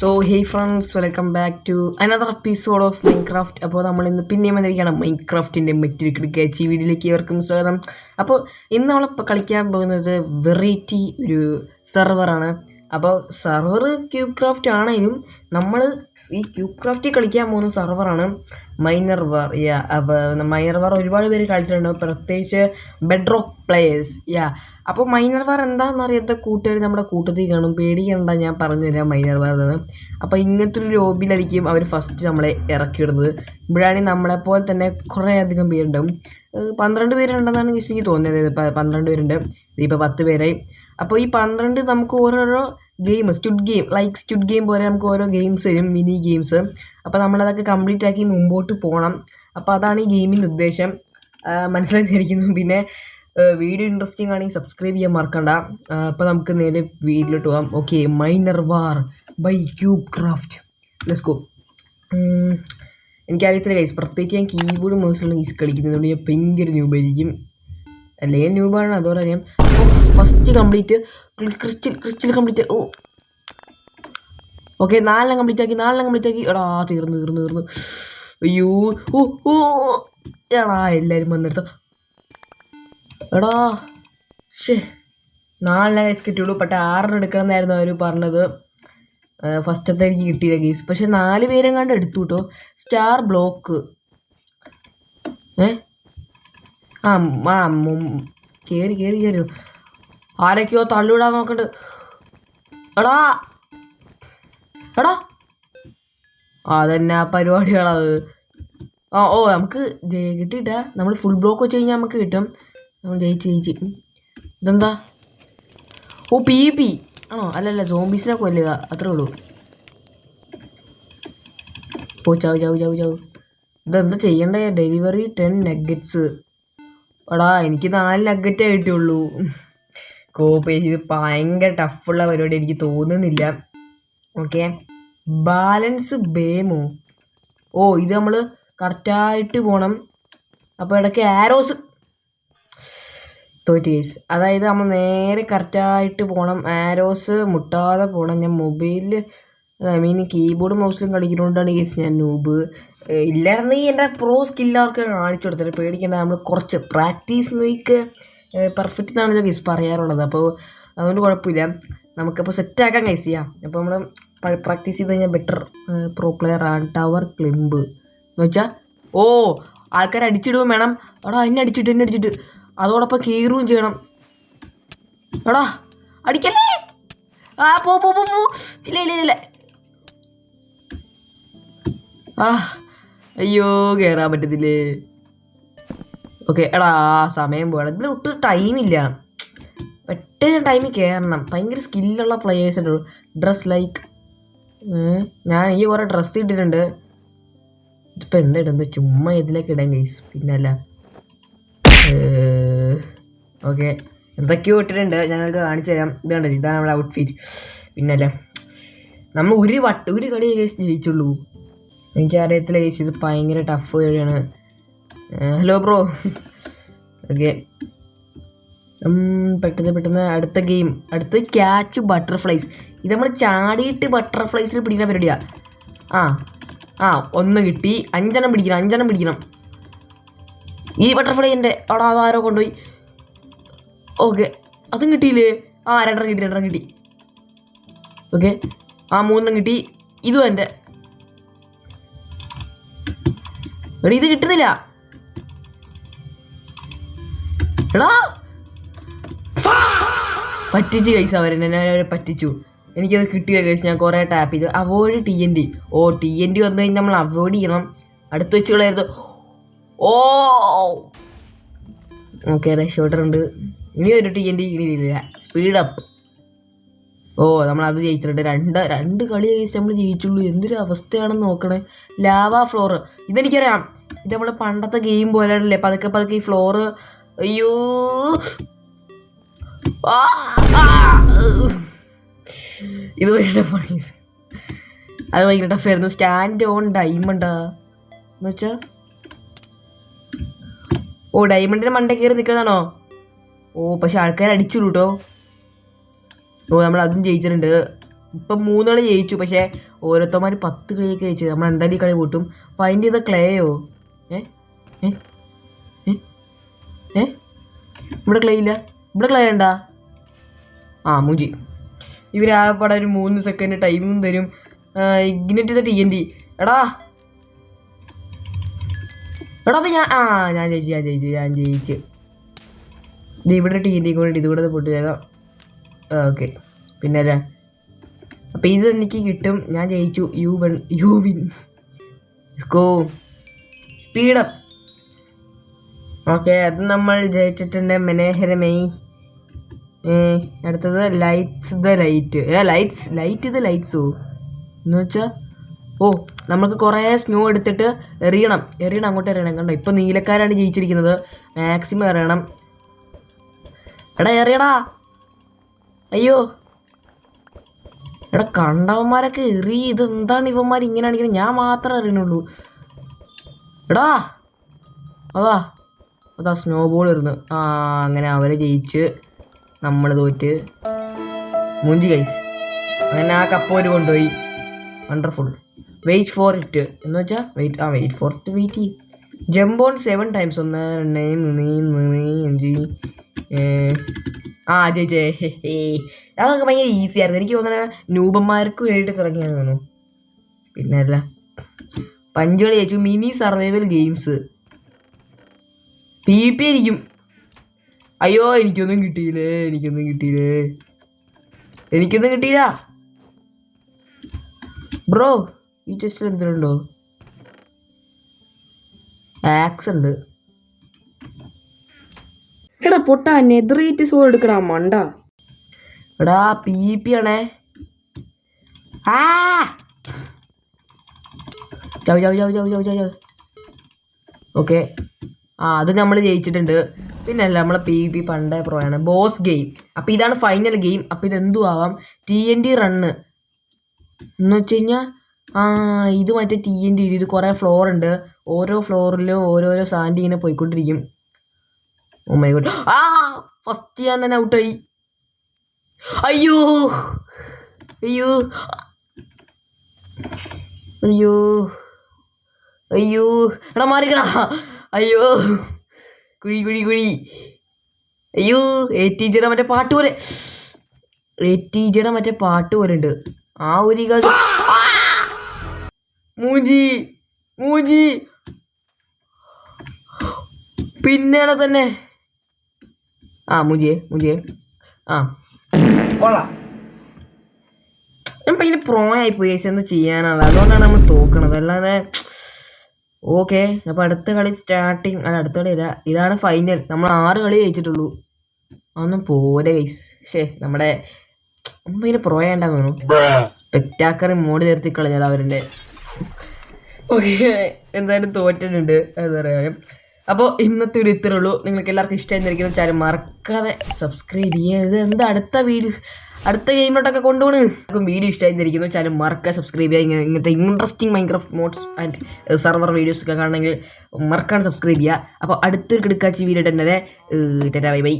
So hey friends, welcome back to another episode of Minecraft. അപ്പോൾ നമ്മൾ ഇന്ന് പിന്നെയും വന്നിരിക്കുകയാണ് മൈൻക്രാഫ്റ്റിൻ്റെ മറ്റൊരു ക്രിക്കറ്റ് വീഡിയോയിലേക്ക് ഏവർക്കും സ്വാഗതം. അപ്പോൾ ഇന്ന് നമ്മളിപ്പോൾ കളിക്കാൻ പോകുന്നത് വെറൈറ്റി ഒരു സെർവറാണ്. അപ്പോൾ സെർവർ ക്യൂബ് ക്രാഫ്റ്റ് ആണെങ്കിലും നമ്മൾ ഈ ക്യൂബ് ക്രാഫ്റ്റിൽ കളിക്കാൻ പോകുന്ന സെർവറാണ് മൈനർ വാർ. അപ്പോൾ മൈനർ വാർ ഒരുപാട് പേര് കളിച്ചിട്ടുണ്ട്, പ്രത്യേകിച്ച് ബെഡ്റോക്ക് പ്ലേയേഴ്സ്. അപ്പോൾ മൈനർ വാർ എന്താണെന്ന് അറിയാത്ത കൂട്ടുകാർ നമ്മുടെ കൂട്ടത്തിൽ കാണും. പേടിക്കണ്ട, ഞാൻ പറഞ്ഞുതരാം മൈനർ വാർ എന്ന്. അപ്പോൾ ഇങ്ങനത്തെ ഒരു ലോബിയിലായിരിക്കും അവർ ഫസ്റ്റ് നമ്മളെ ഇറക്കിയിടുന്നത്. ഇവിടെയാണെങ്കിൽ നമ്മളെപ്പോലെ തന്നെ കുറേ അധികം പേരുണ്ടാവും. 12 പേരുണ്ടെന്നാണ് എനിക്ക് തോന്നിയത്. 12 പേരുണ്ട്, ഇപ്പോൾ 10 പേരായി. അപ്പോൾ ഈ 12 നമുക്ക് ഓരോരോ ഗെയിം, സ്റ്റുഡ് ഗെയിം പോലെ നമുക്ക് ഓരോ ഗെയിംസ് വരും, മിനി ഗെയിംസ്. അപ്പോൾ നമ്മളതൊക്കെ കംപ്ലീറ്റ് ആക്കി മുമ്പോട്ട് പോകണം. അപ്പോൾ അതാണ് ഈ ഗെയിമിൻ്റെ ഉദ്ദേശം, മനസ്സിലാക്കിയിരിക്കുന്നു. പിന്നെ വീഡിയോ ഇൻട്രസ്റ്റിംഗ് ആണെങ്കിൽ സബ്സ്ക്രൈബ് ചെയ്യാൻ മറക്കണ്ട. അപ്പോൾ നമുക്ക് നേരെ വീഡിയോയിലോട്ട് പോകാം. Okay, miner war by CubeCraft, let's go. എനിക്കറിയത്തില്ല ഗൈസ്, പ്രത്യേകിച്ച് ഞാൻ കീബോർഡ് മൗസിലാണ് ഗൈസ് കളിക്കുന്നതുകൊണ്ട് ഞാൻ ഭയങ്കര ന്യൂബായിരിക്കും. അല്ലെങ്കിൽ ന്യൂബാണ്, അതോടെ അറിയാം. First complete crystal complete. Okay, 4 complete ആക്കി. എടാ, തീർന്നു. അയ്യോ, എടാ എല്ലാവരും വന്നെടുത്ത. എടാ 4 ഗൈസ് കിട്ടിയുള്ളൂ. പക്ഷേ 6 എടുക്കണം എന്നായിരുന്നു അവർ പറഞ്ഞത്. ഫസ്റ്റത്തെ എനിക്ക് കിട്ടിയില്ല ഗൈസ്, പക്ഷെ 4 പേരും കണ്ട് എടുത്തു കേട്ടോ. സ്റ്റാർ ബ്ലോക്ക് കേറി ആരൊക്കെയോ തള്ളിവിടാൻ നോക്കണ്ട്. എടാ അതന്നെ ആ പരിപാടികളത്. നമുക്ക് കിട്ടിയിട്ട. നമ്മൾ ഫുൾ ബ്ലോക്ക് വെച്ച് കഴിഞ്ഞാൽ നമുക്ക് കിട്ടും. നമ്മൾ ജയിച്ച്. ഇതെന്താ? PvP ആണോ? അല്ലല്ല, സോംബീസിനെ കൊല്ലുക, അത്രേ ഉള്ളൂ. ചാവ്. ഇതെന്താ ചെയ്യണ്ടേ? Delivery 10 nuggets. എടാ, എനിക്ക് 4 നഗറ്റേ കിട്ടിയുള്ളൂ. ഇത് ഭയങ്കര ടഫുള്ള പരിപാടി എനിക്ക് തോന്നുന്നില്ല. ഓക്കെ, ബാലൻസ് ബേമോ. ഇത് നമ്മൾ കറക്റ്റായിട്ട് പോകണം. അപ്പോൾ ഇടയ്ക്ക് ആരോസ് തോറ്റ് കേസ്. അതായത് നമ്മൾ നേരെ കറക്റ്റായിട്ട് പോകണം, ആരോസ് മുട്ടാതെ പോകണം. ഞാൻ മൊബൈലിൽ കീബോർഡ് മൗസിലും കളിക്കുന്നതുകൊണ്ടാണ് കേസ് ഞാൻ നൂബ്. ഇല്ലായിരുന്നെങ്കിൽ എൻ്റെ പ്രോ സ്കില്ലവർക്ക് കാണിച്ചു കൊടുത്തിട്ട് പേടിക്കേണ്ട. നമ്മൾ കുറച്ച് പ്രാക്ടീസ് മേക്ക് പെർഫെക്റ്റ് എന്നാണ് കേസ് പറയാറുള്ളത്. അപ്പോൾ അതുകൊണ്ട് കുഴപ്പമില്ല, നമുക്കപ്പോൾ സെറ്റാക്കാൻ കേസ് ചെയ്യാം. അപ്പോൾ നമ്മൾ പ്രാക്ടീസ് ചെയ്ത് കഴിഞ്ഞാൽ ബെറ്റർ പ്രോ പ്ലെയർ ആണ്. ടവർ ക്ലിമ്പ് എന്ന് വെച്ചാൽ ആൾക്കാർ അടിച്ചിടുകയും വേണം. എടാ, എന്നെ അടിച്ചിട്ട് അതോടൊപ്പം കീറുകയും ചെയ്യണം. എടാ അടിക്കല്ലേ, പോ. ഇല്ല. അയ്യോ, കയറാൻ പറ്റത്തില്ലേ. ഓക്കെ, എടാ സമയം പോകണം. ഇതിൽ ഒട്ടും ടൈമില്ല, പെട്ടെന്ന് ടൈമിൽ കയറണം. ഭയങ്കര സ്കില്ലുള്ള പ്ലെയേഴ്സ് ഉണ്ട്. ഡ്രസ് ലൈക്ക് ഞാൻ കുറേ ഡ്രസ്സ് ഇട്ടിട്ടുണ്ട്. ഇതിപ്പോൾ എന്താ ഇടുന്നത്? ചുമ്മാ ഇതിലേക്ക് ഇടാൻ ഗൈസ്, പിന്നല്ല. ഓക്കെ, എന്തൊക്കെയോ ഇട്ടിട്ടുണ്ട്, ഞങ്ങൾക്ക് കാണിച്ചു തരാം. ഇതാണ് നമ്മുടെ ഔട്ട്ഫിറ്റ്. പിന്നല്ല, നമ്മൾ ഒരു കളി ഗൈസ് ജയിച്ചുള്ളൂ. എനിക്കറിയത്തില്ല ഗൈസ്, ഇത് ഭയങ്കര ടഫ് കളിയാണ്. Hello bro. ഓക്കെ, പെട്ടെന്ന് അടുത്ത ഗെയിം. അടുത്ത് ക്യാച്ച് ബട്ടർഫ്ലൈസ്. ഇത് നമ്മൾ ചാടിയിട്ട് ബട്ടർഫ്ലൈസിൽ പിടിക്കുന്ന പരിപാടിയാണ്. ഒന്ന് കിട്ടി. 5 പിടിക്കണം. ഈ ബട്ടർഫ്ലൈ എൻ്റെ അവിടെ അതാരോ കൊണ്ടുപോയി. ഓക്കെ, അതും കിട്ടിയില്ലേ? 2 കിട്ടി. ഓക്കെ, 3 കിട്ടി. ഇതും എൻ്റെ. ഇത് കിട്ടുന്നില്ല. എടാ പറ്റിച്ചു കൈസ്, അവരെന്നെ പറ്റിച്ചു. എനിക്കത് കിട്ടിയ കൈസ്. ഞാൻ കുറേ ടാപ്പ് ചെയ്തു. Avoid TNT. TNT വന്നു കഴിഞ്ഞാൽ നമ്മൾ അവോയ്ഡ് ചെയ്യണം. അടുത്ത് വെച്ച് കളയരുത്. ഓക്കെ, രക്ഷോട്ടർ ഉണ്ട്. ഇനി ഒരു TNT ഇല്ല. സ്പീഡപ്പ്. നമ്മളത് ജയിച്ചിട്ടുണ്ട്. രണ്ട് കളി കഴിച്ച് നമ്മൾ ജയിച്ചുള്ളൂ. എന്തൊരു അവസ്ഥയാണെന്ന് നോക്കണേ. ലാവ ഫ്ലോർ, ഇതെനിക്കറിയാം. ഇത് നമ്മൾ പണ്ടത്തെ ഗെയിം പോലെയാണല്ലേ, പതുക്കെ ഈ ഫ്ലോറ്. അയ്യോ, ഇത് ഭയങ്കര പണി. അത് ഭയങ്കര ടഫായിരുന്നു. സ്റ്റാൻഡ് ഓൺ ഡയമണ്ടാ എന്ന് വെച്ചാൽ ഡയമണ്ടിൻ്റെ മണ്ട കയറി നിൽക്കുന്നതാണോ? പക്ഷെ ആൾക്കാർ അടിച്ചു കേട്ടോ. നമ്മൾ അതും ജയിച്ചിട്ടുണ്ട്. ഇപ്പം 3 കളി ജയിച്ചു. പക്ഷേ ഓരോരുത്തന്മാർ 10 കളിയൊക്കെ ജയിച്ചത്. നമ്മൾ എന്തായാലും ഈ കളി കൂട്ടും. ഫൈൻഡ് ചെയ്ത ക്ലേയോ? ഏ ഏ ഏ ഏ ഇവിടെ ക്ലേ ഇല്ല. ഇവിടെ ക്ലേ ഉണ്ടാ? ആ മൂജി. ഇവരാകപ്പാടെ ഒരു 3 സെക്കൻഡ് ടൈമും തരും. ഇഗ്നറ്റ് ചെയ്ത TNT. എടാ അത് ഞാൻ ജയിച്ച്. ഇത് ഇവിടെ TNT കൊണ്ട് ഇതുകൂടെ പൊട്ടിച്ചേക്കാം. ഓക്കെ. പിന്നെ അല്ലേ, അപ്പം ഇത് എനിക്ക് കിട്ടും. ഞാൻ ജയിച്ചു. You win. Go speed up. Okay, അത് നമ്മൾ ജയിച്ചിട്ടുണ്ട്. മനോഹരമായി. അടുത്തത് ലൈറ്റ്സ് ദ ലൈറ്റ്സോ എന്ന് വെച്ചാൽ നമുക്ക് കുറേ സ്നോ എടുത്തിട്ട് എറിയണം. അങ്ങോട്ട് എറിയണം. കണ്ടോ, ഇപ്പം നീലക്കാരാണ് ജയിച്ചിരിക്കുന്നത്. മാക്സിമം എറിയണം. എടാ എറിയടാ. അയ്യോ എടാ, കണ്ടവന്മാരൊക്കെ എറി. ഇതെന്താണ് ഇവന്മാർ ഇങ്ങനെ ആണെങ്കിലും ഞാൻ മാത്രമേ എറിയണുള്ളൂ. എടാ അതാ സ്നോ ബോൾ ഇരുന്ന്. അങ്ങനെ അവരെ ജയിച്ച് നമ്മൾ തോറ്റ്. മുഞ്ചി ഗൈസ്. അങ്ങനെ ആ കപ്പ് ഒരു കൊണ്ടുപോയി. വണ്ടർഫുൾ. വെയിറ്റ് ഫോർ ഇറ്റ് എന്ന് വെച്ചാൽ വെയിറ്റ് ഫോർ ഇറ്റ്. വെയിറ്റ് ചെയ്യും. Jump on 7 times. 1 2 3 4 5 ജയിച്ചേ. അതൊക്കെ ഭയങ്കര ഈസി ആയിരുന്നു. എനിക്ക് തോന്നുന്നത് ന്യൂബന്മാർക്ക് വേണ്ടിയിട്ട് തുടങ്ങിയെന്ന് തോന്നുന്നു. പിന്നെ അല്ല, പഞ്ചുകളി ജയിച്ചു. മിനി സർവൈവൽ ഗെയിംസ് PvP ആയിരിക്കും. അയ്യോ എനിക്കൊന്നും കിട്ടിയില്ല ബ്രോ. ഈ ടെസ്റ്റിൽ എന്തിനുണ്ടോ? ആക്സ് ഉണ്ട്. എടാ പൊട്ടാ, നെതറേറ്റ് സോൾ എടുക്കടാ മണ്ട. എടാ PvP ആണേ. ഓക്കെ, അത് നമ്മൾ ജയിച്ചിട്ടുണ്ട്. പിന്നെ അല്ല, നമ്മളെ PvP പണ്ടേ പ്രോയാണ്. Boss game. അപ്പം ഇതാണ് ഫൈനൽ ഗെയിം. അപ്പം ഇതെന്തു ആവാം. TNT റണ്ണ് എന്ന് വെച്ച് കഴിഞ്ഞാൽ ഇത് മറ്റേ TNT. ഇത് കുറേ ഫ്ലോർ ഉണ്ട്. ഓരോ ഫ്ലോറിലും ഓരോരോ സാൻഡ് ഇങ്ങനെ പോയിക്കൊണ്ടിരിക്കും. Oh my God. ഫസ്റ്റ് ഞാൻ തന്നെ ഔട്ടായി. അയ്യോ എടാ മാറിക്കടാ. അയ്യോ കുഴി. അയ്യോ ATGയുടെ മറ്റേ പാട്ട് പോലെ ഉണ്ട്. ആ ഒരു മൂജി പിന്നെയാണ് തന്നെ. മൂജിയെ കൊള്ളാം. ഞാൻ ഭയങ്കര പ്രോ ആയിപ്പോയി. എന്ത് ചെയ്യാനാണ്, അതുകൊണ്ടാണ് നമ്മൾ തോക്കണത്. അല്ലാതെ ഓക്കെ. അപ്പോൾ അടുത്ത കളി അടുത്ത കളിയില്ല, ഇതാണ് ഫൈനൽ. നമ്മൾ 6 കളി ജയിച്ചിട്ടുള്ളൂ. അതൊന്നും പോലെ ഗൈസ്. നമ്മുടെ ഭയങ്കര പ്രോ ആയിട്ടാന്ന് തോന്നുന്നു. സ്പെക്ടാക്കറി മോഡ് നിർത്തി കളഞ്ഞാൽ അവരുടെ. ഓക്കെ, എന്തായാലും തോറ്റിട്ടുണ്ട്, എന്താ പറയുക. അപ്പോൾ ഇന്നത്തെ ഒരു ഇത്രേ ഉള്ളൂ. നിങ്ങൾക്ക് എല്ലാവർക്കും ഇഷ്ടമായിരിക്കുന്ന ചാനൽ മറക്കാതെ സബ്സ്ക്രൈബ് ചെയ്യുക. ഇത് എന്താ അടുത്ത ഗെയിമിലോട്ടൊക്കെ കൊണ്ടുപോണ്. വീഡിയോ ഇഷ്ടമായിരിക്കുന്നു ചാനൽ മറക്കാതെ സബ്സ്ക്രൈബ് ചെയ്യുക. ഇങ്ങനത്തെ interesting Minecraft modes and server videos ഒക്കെ കാണണമെങ്കിൽ മറക്കാതെ സബ്സ്ക്രൈബ് ചെയ്യുക. അപ്പോൾ അടുത്തൊരു കിടക്കാച്ചി വീഡിയോ തന്നെ. ബൈ.